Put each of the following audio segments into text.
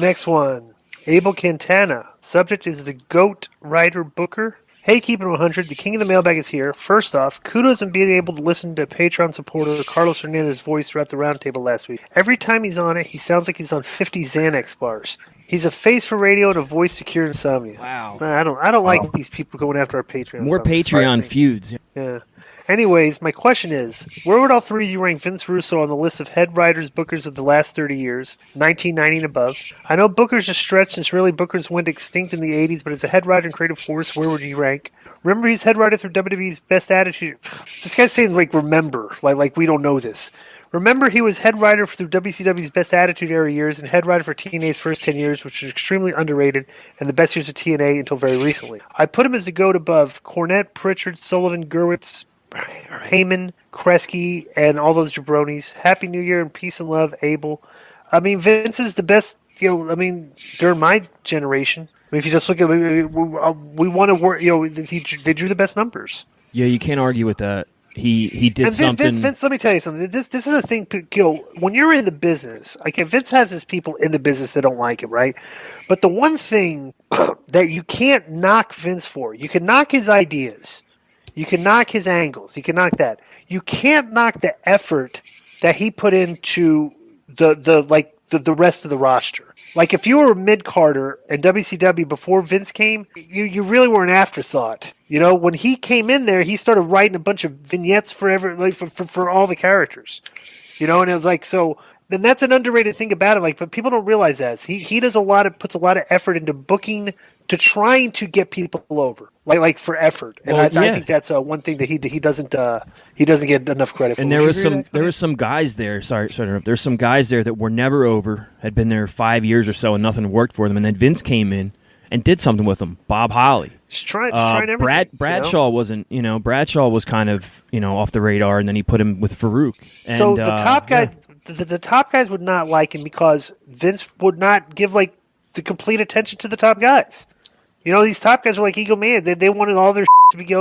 Next one. Abel Cantana. Subject is the GOAT writer Booker. Hey, Keep It 100. The king of the mailbag is here. First off, kudos on being able to listen to Patreon supporter Carlos Hernandez's voice throughout the roundtable last week. Every time he's on it, he sounds like he's on 50 Xanax bars. He's a face for radio and a voice to cure insomnia. Wow. I don't like these people going after our Patreon. More Patreon feuds. Yeah. Anyways, my question is, where would all three of you rank Vince Russo on the list of head writers, bookers of the last 30 years, 1990 and above? I know Booker's a stretch since really Booker's went extinct in the 80s, but as a head writer and creative force, where would you rank? Remember, he's head writer through WWE's Best Attitude. This guy's saying, remember, like we don't know this. Remember, he was head writer through WCW's Best Attitude Era years and head writer for TNA's first 10 years, which was extremely underrated, and the best years of TNA until very recently. I put him as a GOAT above Cornette, Pritchard, Sullivan, Gerwitz, Heyman, Kresge, and all those jabronis. Happy New Year and peace and love, Abel. I mean, Vince is the best, during my generation. I mean, if you just look at it, we want to work, they drew the best numbers. Yeah, you can't argue with that. He did something. Vince, let me tell you something. This is a thing, when you're in the business, okay, Vince has his people in the business that don't like him, right? But the one thing that you can't knock Vince for, you can knock his ideas. You can knock his angles. You can knock that. You can't knock the effort that he put into the rest of the roster. Like if you were a mid-carder in WCW before Vince came, you really were an afterthought. When he came in there, he started writing a bunch of vignettes for all the characters. And it was like, so then that's an underrated thing about it. But people don't realize that. He does puts a lot of effort into booking to trying to get people over, like for effort. And I think that's one thing that he doesn't get enough credit for. And there was some guys there. Sorry to interrupt. There's some guys there that were never over, had been there 5 years or so, and nothing worked for them. And then Vince came in and did something with them. Bob Holly. Just trying everything. Bradshaw wasn't. Bradshaw was kind of off the radar, and then he put him with Farouk. And, so the top guys, the top guys would not like him because Vince would not give the complete attention to the top guys. These top guys were like egomaniacs. They wanted all their to be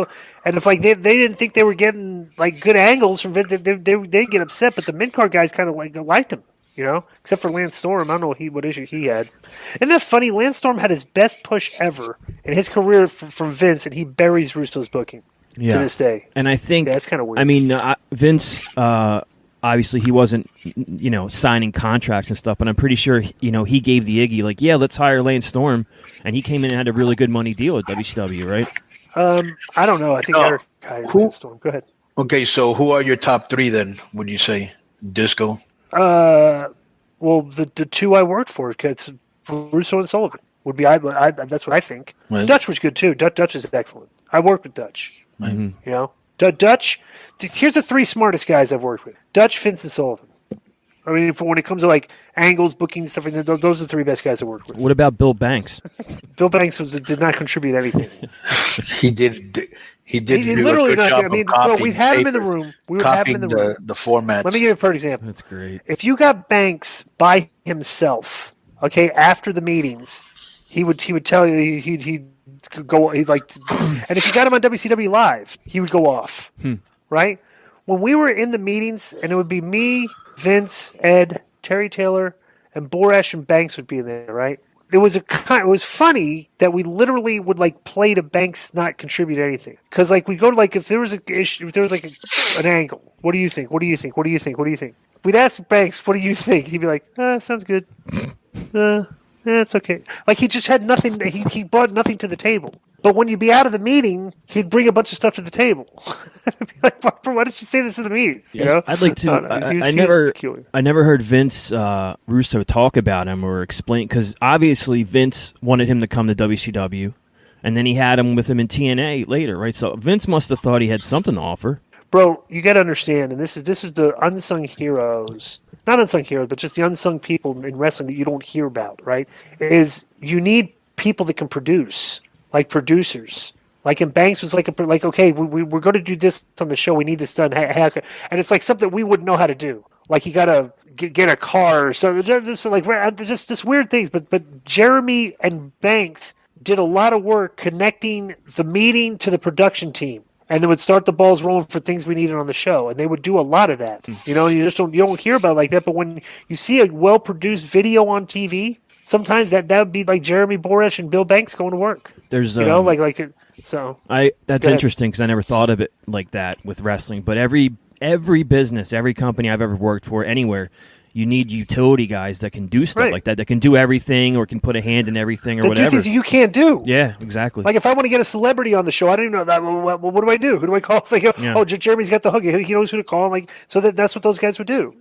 and if they didn't think they were getting good angles from Vince, they'd get upset. But the mid card guys kind of liked him, except for Lance Storm. I don't know what issue he had. Isn't that funny? Lance Storm had his best push ever in his career from Vince, and he buries Russo's booking to this day. And I think that's kind of weird. I mean, Vince. Obviously, he wasn't, signing contracts and stuff, but I'm pretty sure, he gave the Iggy, let's hire Lance Storm, and he came in and had a really good money deal at WCW, right? I don't know. I think Eric hired Lance Storm. Go ahead. Okay, so who are your top three then, would you say? Disco? Well, the two I worked for, because Russo and Sullivan would be, that's what I think. Right. Dutch was good, too. Dutch is excellent. I worked with Dutch, Dutch, here's the three smartest guys I've worked with. Dutch, Vince, and Sullivan. I mean, when it comes to angles, booking, stuff, those are the three best guys I worked with. What about Bill Banks? Bill Banks did not contribute anything. He did. He do literally a good job of copying. We'd have him in the room. We would have him in the room. The formats. Let me give you a perfect example. That's great. If you got Banks by himself, after the meetings, he would tell you he'd go and if you got him on WCW Live, he would go off. Right? When we were in the meetings, and it would be me, Vince, Ed, Terry Taylor, and Borash and Banks would be there, right? It was funny that we literally would play to Banks not contribute anything, because we go to if there was an issue, if there was an angle, what do you think? What do you think? What do you think? What do you think? We'd ask Banks, what do you think? He'd be like, sounds good. It's okay. He just had nothing. He brought nothing to the table. But when you'd be out of the meeting, he'd bring a bunch of stuff to the table. I'd be like, why did you say this in the meetings? I'd like to. I never heard Vince Russo talk about him or explain, because obviously Vince wanted him to come to WCW, and then he had him with him in TNA later, right? So Vince must have thought he had something to offer. Bro, you got to understand, and this is the unsung heroes. Not unsung heroes, but just the unsung people in wrestling that you don't hear about, right? Is you need people that can produce, like producers. And Banks was okay, we're going to do this on the show. We need this done. And it's something we wouldn't know how to do. You got to get a car or something. Just weird things. But Jeremy and Banks did a lot of work connecting the meeting to the production team. And they would start the balls rolling for things we needed on the show, and they would do a lot of that. You don't hear about it like that. But when you see a well-produced video on TV, sometimes that would be like Jeremy Boresh and Bill Banks going to work. There's that's interesting because I never thought of it like that with wrestling. But every business, every company I've ever worked for, anywhere, you need utility guys that can do stuff like that can do everything or can put a hand in everything or whatever. Do things you can't do. Yeah, exactly. Like if I want to get a celebrity on the show, I don't even know that. Well, what do I do? Who do I call? It's like, Jeremy's got the hook. He knows who to call. Like, so that's what those guys would do,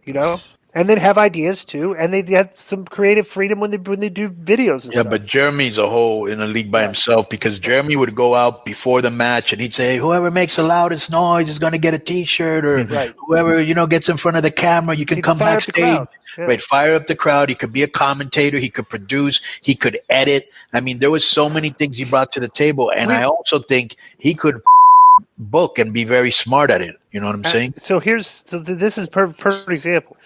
And then have ideas too, and they have some creative freedom when they do videos. And stuff. But Jeremy's a whole in a league by himself because Jeremy would go out before the match and he'd say, "Whoever makes the loudest noise is going to get a T-shirt, or whoever gets in front of the camera, you can come backstage." Right, fire up the crowd. He could be a commentator. He could produce. He could edit. I mean, there was so many things he brought to the table, and I also think he could book and be very smart at it. You know what I'm saying? So this is perfect example.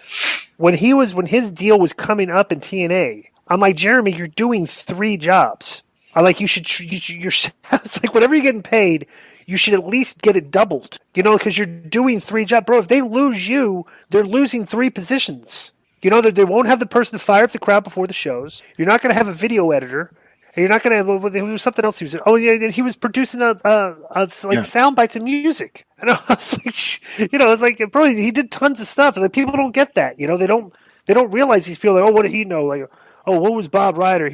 When his deal was coming up in TNA, I'm like, Jeremy, you're doing 3 jobs. I'm like, it's like whatever you're getting paid, you should at least get it doubled. Because you're doing 3 jobs, bro. If they lose you, they're losing 3 positions. They won't have the person to fire up the crowd before the shows. You're not going to have a video editor. And you're not going to have. There was something else he was. Oh yeah, he was producing sound bites of music. And I was like, it's like, bro, he did tons of stuff. Like people don't get that. They don't realize these people. Like, oh, what did he know? Like, oh, what was Bob Ryder?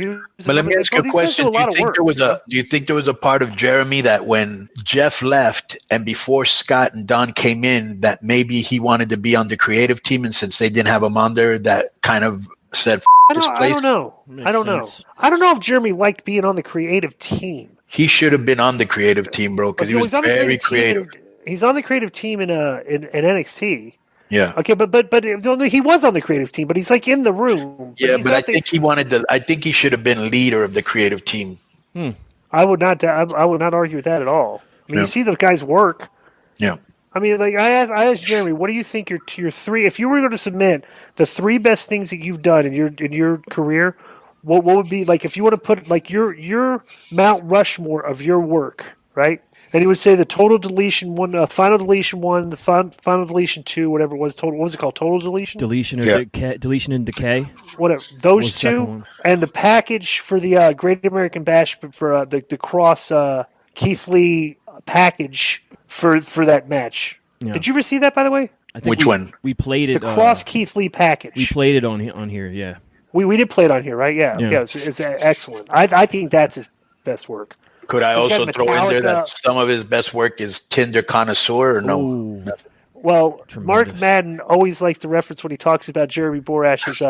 But let me ask you a question. Do you think there was a part of Jeremy that when Jeff left and before Scott and Don came in, that maybe he wanted to be on the creative team, and since they didn't have him on there, that kind of said, I don't know. I don't know if Jeremy liked being on the creative team. He should have been on the creative team, bro, because he was very creative. He's on the creative team in NXT. Yeah. Okay, but he was on the creative team, but he's like in the room. Yeah, but I think I think he should have been leader of the creative team. I would not argue with that at all. I mean, you see the guys work. Yeah. I mean, like I asked Jeremy, what do you think your 3? If you were going to submit the 3 best things that you've done in your career, what would be like if you want to put like your Mount Rushmore of your work, right? And he would say the Total Deletion 1, Final Deletion 1, the Final Deletion 2, whatever it was. What was it called? Total Deletion. Deletion or Deletion and Decay. Whatever those 2, and the package for the Great American Bash for the Cross Keith Lee package. For that match. Yeah. Did you ever see that, by the way? I think one? We played it. The Cross Keith Lee package. We played it on here, yeah. We did play it on here, right? Yeah. It's excellent. I think that's his best work. Could I also throw in there that some of his best work is Tinder Connoisseur or no? Ooh. Well, tremendous. Mark Madden always likes to reference when he talks about Jeremy Borash's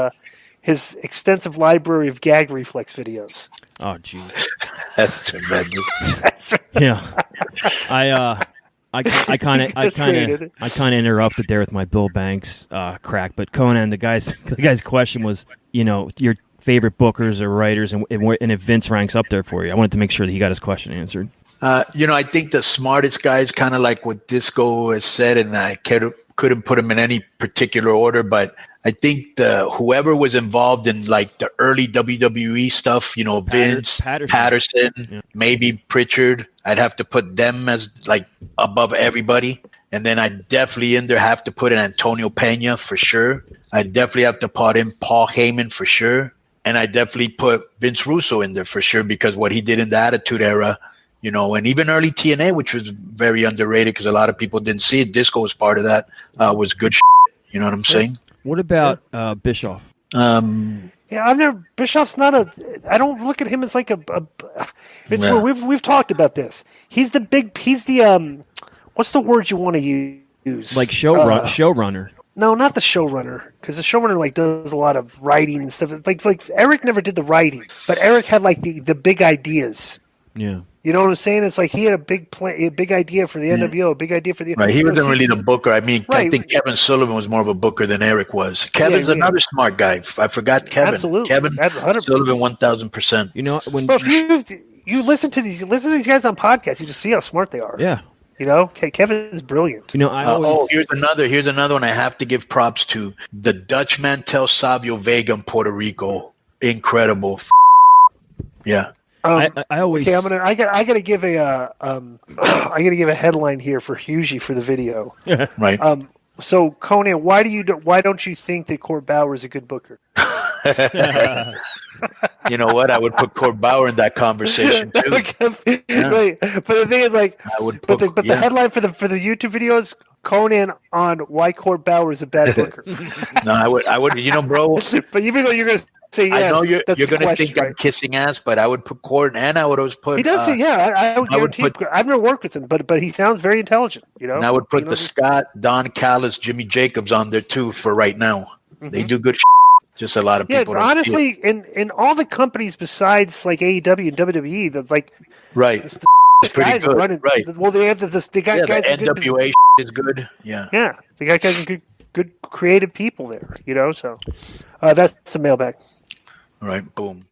his extensive library of gag reflex videos. Oh, geez. That's tremendous. That's right. Yeah. I kind of interrupted there with my Bill Banks crack, but Conan, the guy's question was, your favorite bookers or writers, and if Vince ranks up there for you. I wanted to make sure that he got his question answered. I think the smartest guy is kind of like what Disco has said, and I couldn't put him in any particular order, but I think whoever was involved in like the early WWE stuff, Vince, Patterson, maybe Pritchard, I'd have to put them as like above everybody. And then I definitely in there have to put in Antonio Pena for sure. I definitely have to put in Paul Heyman for sure. And I definitely put Vince Russo in there for sure because what he did in the Attitude Era, and even early TNA, which was very underrated because a lot of people didn't see it. Disco was part of that, was good shit. You know what I'm saying? What about Bischoff? Bischoff's not I don't look at him as like we've talked about this. He's the what's the word you want to use? Like showrunner. No, not the showrunner, because the showrunner does a lot of writing and stuff. Like Eric never did the writing, but Eric had like the big ideas. Yeah. You know what I'm saying? It's like he had a big idea for the NWO, a big idea for the right. He wasn't really the booker. I mean, I think Kevin Sullivan was more of a booker than Eric was. Kevin's another smart guy. I forgot Kevin. Absolutely, Kevin Sullivan, 1,000%. When if you listen to these guys on podcasts, you just see how smart they are. Yeah. Kevin's brilliant. Here's another one I have to give props to. The Dutch Mantel Savio Vega in Puerto Rico. Incredible. Yeah. I always. Okay, I gotta give a headline here for Hugely for the video. Right. So Conan, why don't you think that Court Bauer is a good booker? You know what? I would put Cord Bauer in that conversation too. Right. But the thing is, like, the headline for the YouTube video is Conan on why Cord Bauer is a bad booker. No, I would. You know, bro. But even though you're gonna say yes, I know you're going to think I'm kissing ass, but I would put Cord, and I would always put. He does say, yeah. I would guarantee. I've never worked with him, but he sounds very intelligent. You know. And I would put the Scott, Don Callis, Jimmy Jacobs on there too for right now. Mm-hmm. They do good. Just a lot of people. Yeah, honestly, in all the companies besides like AEW and WWE, right. It's pretty good. Running, right. Well, they have guys. The NWA is good. Yeah. Yeah, they got guys and good creative people there. You know, so that's the mailbag. All right, boom.